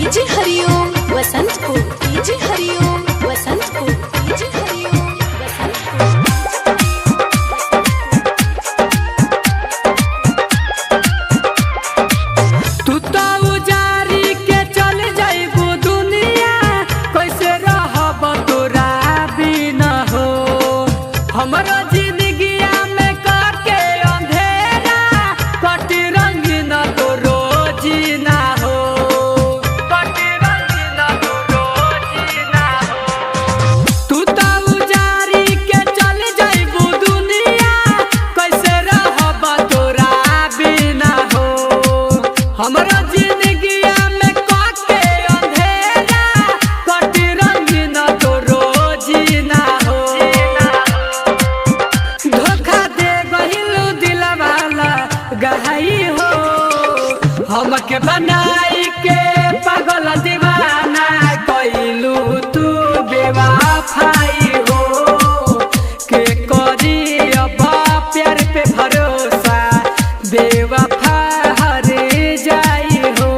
DJ Hariom Vasantpur, DJ Hariom Vasantpur, DJ Hariom Vasantpur. तू तो उजारी के चल जाइबू दुनिया, कैसे रहब तोरा बिना हो। हमरा जिंदगिया में काटे अंधेरा, कटी रंगीन तो रोजी ना हो, कटी रंगीन तो रोजी ना हो। तू तो उजारी के चल जाइबू दुनिया, कैसे रहब तोरा बिना हो। हमरा जिंदगिया में काटे अंधेरा, कटी रंगीन तो रोजी ना हो। धोखा दे गहिलू दिलवाला गहाई हो, हमके बनाई के पागल दीवाना कइलू तू बेवफाई हो। के करी अब प्यार पे भरोसा, बेवफा हर जाई हो।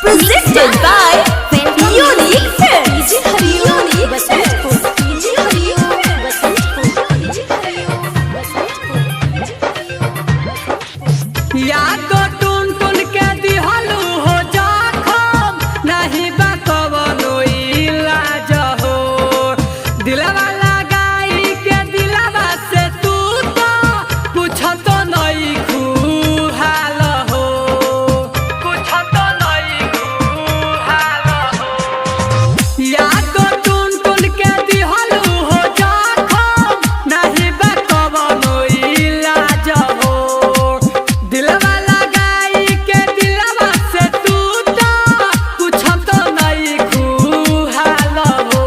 Presented by Unique Films. DJ Hariom Vasantpur, DJ Hariom Vasantpur, DJ Hariom Vasantpur, याद टून टून के दिहलू हो जखम, नहीं बा कवनो इलाज हो। दिलवा लगाई के दिलवा से तू तो पूछत नहीं खुहाल हो, पूछत नहीं खुहाल हो। याद टून टून के दिहलू हो जखम, नहीं बा कवनो इलाज हो। दिलवा लगाई के दिलवा से तू तो पूछत नहीं खुहाल हो।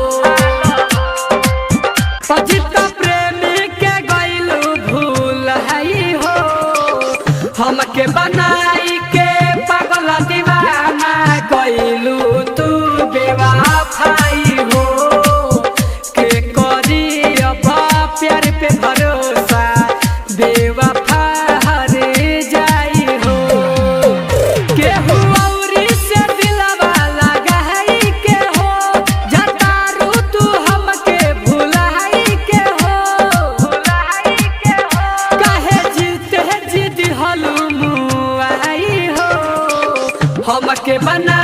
पचित प्रेमी के गइलू भूल हई हो, हमके बनाई के पागल दीवाना कइलू तू बेवफाई हो। के करी अब प्यार पे भरोसा, बेवफा हर जाई हो। केहू औरी से दिलवा लगाई के हो, जतारू तू हमके भुलाई के हो, भुलाई के हो। काहे जीते जिद हलू मुआई हो, हमके बना